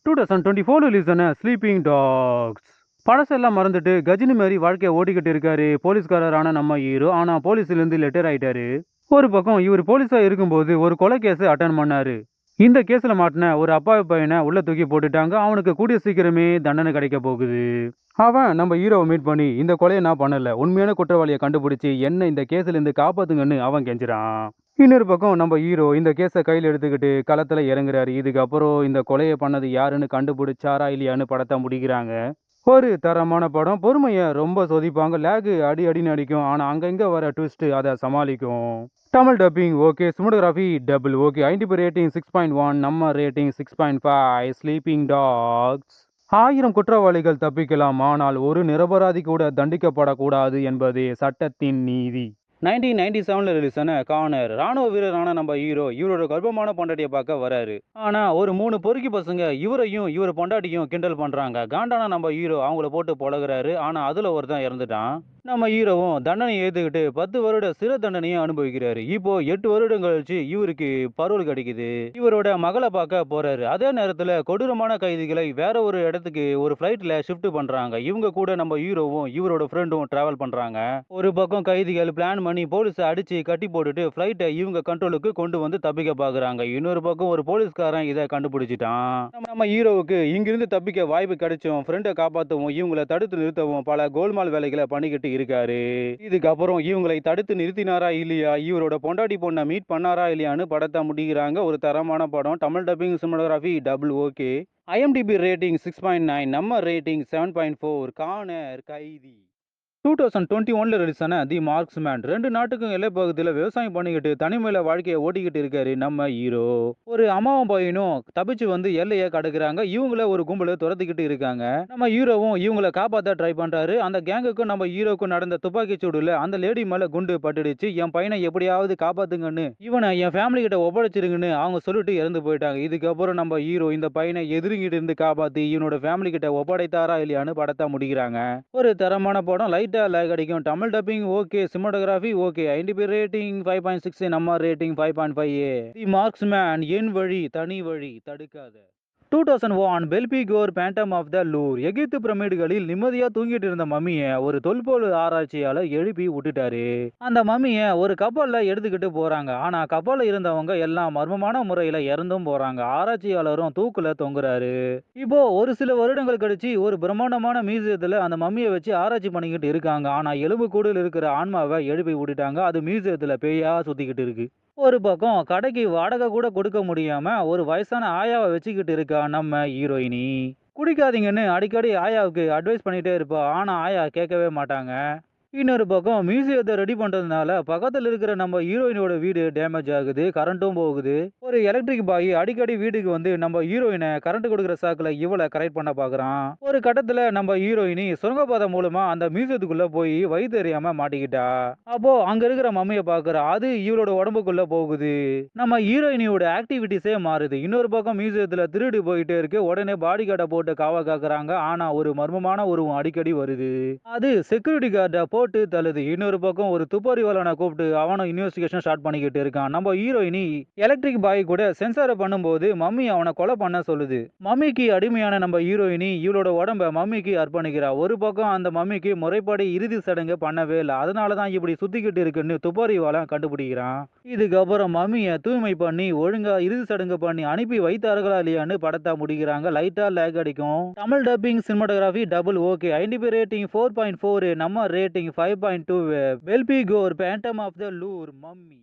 2024 ரிலீஸான sleeping tax. பழசெல்லாம் மறந்துட்டு கஜினி மாதிரி வாழ்க்கையை ஓட்டிக்கிட்டு இருக்காரு போலீஸ்காரரான நம்ம ஹீரோ. ஆனா போலீஸ்ல ரிட்டையர் ஆயிட்டாரு. ஒரு பக்கம் இவர் போலீஸா இருக்கும்போது ஒரு கொலை கேஸ் அட்டன் பண்ணாரு. இந்த கேஸ்ல மாட்டின ஒரு அப்பாவி பையனை உள்ள தூக்கி போட்டுட்டாங்க. அவனுக்கு கூடிய சீக்கிரமே தண்டனை கிடைக்க போகுது. அவன் நம்ம ஹீரோவை மீட் பண்ணி இந்த கொலையை நான் பண்ணல, உண்மையான குற்றவாளியை கண்டுபிடிச்சு என்ன இந்த கேஸ்ல இருந்து காப்பாத்துங்கன்னு அவன் கெஞ்சுறான். இன்னொரு பக்கம் நம்ம ஹீரோ இந்த கேஸை கையில் எடுத்துக்கிட்டு களத்துல இறங்குறாரு. இதுக்கப்புறம் இந்த கொலையை பண்ணது யாருன்னு கண்டுபிடிச்சாரா இல்லையான்னு படத்தை முடிக்கிறாங்க. ஒரு தரமான படம். பொறுமையை ரொம்ப சொதிப்பாங்க. லேகு அடி அடின்னு அடிக்கும். ஆனா அங்கங்க வர ட்விஸ்ட் அதை சமாளிக்கும். Tamil dubbing okay, cinematography double okay. IMDb rating 6.1, நம்ம ரேட்டிங் 6.5. Sleeping tax. 1000 குற்றவாளிகள் தப்பிக்கலாம், ஆனால் ஒரு நிரபராதி கூட தண்டிக்கப்படக்கூடாது என்பதே சட்டத்தின் நீதி. 1997 ரிலீஸான கானர். ராணுவ வீரரான நம்ம ஹீரோ இவரோட கர்ப்பமான பொண்டாட்டியை பார்க்க வராரு. ஆனா ஒரு 3 பொறுக்கி பசங்க இவரையும் இவர் பொண்டாட்டியும் கிண்டல் பண்றாங்க. காண்டான நம்ம ஹீரோ அவங்கள போட்டு பொழகுறாரு. ஆனா அதுல ஒருத்தன் இறந்துட்டான். நம்ம ஹீரோவும் தண்டனை ஏத்துக்கிட்டு 10 வருட சிறை தண்டனையை அனுபவிக்கிறாரு. இப்போ 8 வருடம் கழிச்சு இவருக்கு பரோல் கிடைக்குது. இவரோட மகளை பார்க்க போறாரு. அதே நேரத்துல கொடூரமான கைதிகளை வேற ஒரு இடத்துக்கு ஒரு ஃபிளைட்ல ஷிஃப்ட் பண்றாங்க. இவங்க கூட நம்ம ஹீரோவும் இவரோட ஃப்ரெண்டும் டிராவல் பண்றாங்க. ஒரு பக்கம் கைதிகள் பிளான் பண்ணி போலீஸை அடிச்சு கட்டி போட்டுட்டு ஃபிளைட்டை இவங்க கண்ட்ரோலுக்கு கொண்டு வந்து தப்பிக்க பாக்குறாங்க. இன்னொரு பக்கம் ஒரு போலீஸ்காரன் இதை கண்டுபிடிச்சிட்டான். நம்ம ஹீரோவுக்கு இங்கிருந்து தப்பிக்க வாய்ப்பு கிடைச்சும் ஃப்ரெண்டை காப்பாற்றவும் இவங்களை தடுத்து நிறுத்தவும் பல கோல்மால் வேலைகளை பண்ணிக்கிட்டு இருக்காரு. இதுக்கப்புறம் இவங்களை தடுத்து நிறுத்தினாரா இல்லையா, இவரோட பொண்டாட்டி பொண்ணை மீட் பண்ணாரா இல்லையான்னு படத்தை முடிக்கிறாங்க. ஒரு தரமான படம். Tamil dubbing cinematography double okay. IMDb rating 6.9, நம்ம ரேட்டிங் 7.4. கானர் கைதி. 2021 ரிலீஸான தி மார்க்ஸ்மேன். 2 நாட்டுக்கும் எல்லைப்பகுதியில் விவசாயம் பண்ணிக்கிட்டு தனிமையில வாழ்க்கையை ஓட்டிக்கிட்டு இருக்காரு நம்ம ஹீரோ. ஒரு அம்மாவும் பையனும் தப்பிச்சு வந்து எல்லையை கடக்குறாங்க. இவங்கள ஒரு கும்பல துரத்திக்கிட்டு இருக்காங்க. நம்ம ஹீரோவும் இவங்கள காப்பாற்ற ட்ரை பண்றாரு. அந்த கேங்குக்கும் நம்ம ஹீரோக்கும் நடந்த துப்பாக்கி சூடுல அந்த லேடி மேல குண்டு பட்டுடுச்சு. என் பையனை எப்படியாவது காப்பாத்துங்கன்னு இவனை என் ஃபேமிலி கிட்ட ஒப்படைச்சிருங்கன்னு அவங்க சொல்லிட்டு இறந்து போயிட்டாங்க. இதுக்கப்புறம் நம்ம ஹீரோ இந்த பையனை எதிரிங்கிட்ட இருந்து காப்பாத்தி இவனோட ஃபேமிலி கிட்ட ஒப்படைத்தாரா இல்லையான்னு படத்தை முடிக்கிறாங்க. ஒரு தரமான படம். லைட்டா லேக் அடிக்கும். Tamil dubbing okay, cinematography okay. IMDb rating 5.6, நம்ம ரேட்டிங் 5.5. தி மார்க்ஸ்மேன். என் வழி தனி வழி தடுக்காத. 2001 பெல்பிகோர் பேண்டம் ஆஃப் த லூர். எகிப்து பிரமிடுகளில் நிம்மதியா தூங்கிட்டு இருந்த மம்மியை ஒரு தொல்பொருள் ஆராய்ச்சியாளர் எழுப்பி விட்டுட்டாரு. அந்த மம்மியை ஒரு கப்பல்ல எடுத்துக்கிட்டு போறாங்க. ஆனா கப்பல்ல இருந்தவங்க எல்லாம் மர்மமான முறையில இறந்தும் போறாங்க. ஆராய்ச்சியாளரும் தூக்குல தொங்குறாரு. இப்போ ஒரு சில வருடங்கள் கழிச்சு ஒரு பிரம்மாண்டமான மியூசியத்துல அந்த மம்மியை வச்சு ஆராய்ச்சி பண்ணிக்கிட்டு இருக்காங்க. ஆனா எலும்பு கூடுல இருக்கிற ஆன்மாவை எழுப்பி விட்டுட்டாங்க. அது மியூசியத்துல பேயா சுத்திக்கிட்டு இருக்கு. ஒரு பக்கம் கடைக்கு வாடகை கூட கொடுக்க முடியாம ஒரு வயசான ஆயாவை வச்சுக்கிட்டு இருக்கா நம்ம ஹீரோயினி. குடிக்காதீங்கன்னு அடிக்கடி ஆயாவுக்கு அட்வைஸ் பண்ணிட்டே இருப்பா. ஆனா ஆயா கேட்கவே மாட்டாங்க. இன்னொரு பக்கம் மியூசியத்தை ரெடி பண்றதுனால பக்கத்துல இருக்கிற நம்ம ஹீரோயினோட வீடு டேமேஜ் ஆகுது. கரண்ட்டும் போகுது. ஒரு எலக்ட்ரிக் பாய் அடிக்கடி வீட்டுக்கு வந்து நம்ம ஹீரோயினை கரண்ட் கொடுக்குற சாக்குல இவளை கரெக்ட் பண்ண பாக்குறான். ஒரு கட்டத்துல நம்ம ஹீரோயினி சுரங்கப்பாதை மூலமா அந்த மியூசியத்துக்குள்ள போய் வழி தெரியாம மாட்டிக்கிட்டா. அப்போ அங்க இருக்கிற மம்மியை பாக்குறா. அது இவளோட உடம்புக்குள்ள போகுது. நம்ம ஹீரோயினியோட ஆக்டிவிட்டிஸே மாறுது. இன்னொரு பக்கம் மியூசியத்துல திருடு போயிட்டே இருக்கு. உடனே பாடி கார்டை போட்டு காவ காக்குறாங்க. ஆனா ஒரு மர்மமான உருவம் அடிக்கடி வருது. அது செக்யூரிட்டி கார்டை போட்டு தள்ளுது. இன்னொரு பக்கம் ஒரு துப்பறிவாளனை கூப்பிட்டு அவனும் இன்வெஸ்டிகேஷன் ஸ்டார்ட் பண்ணிக்கிட்டு இருக்கான். நம்ம ஹீரோயினி எலக்ட்ரிக் பாய் கூட சென்சாரை பண்ணும்போது மம்மி அவனை கொலை பண்ண சொல்லுது. மம்மிக்கு அடிமையான நம்ம ஹீரோயினி இவளோட உடம்ப மம்மிக்கு அர்ப்பணிக்கிறா. ஒரு பக்கம் அந்த மம்மிக்கு முறைப்படி இறுதி சடங்கு பண்ணவே இல்லை. அதனாலதான் இப்படி சுத்திக்கிட்டு இருக்குன்னு துப்பறிவாளன் கண்டுபிடிக்கிறான். இதுக்கப்புறம் மம்மியை தூய்மை பண்ணி ஒழுங்கா இறுதி சடங்கு பண்ணி அனுப்பி வைத்தார்களா இல்லையான்னு படத்தை முடிக்கிறாங்க. லைட்டா லேக் அடிக்கும். Tamil dubbing cinematography double okay. IMDb rating 4.4, நம்ம rating 5.2. Belphegor phantom of the Louvre mummy.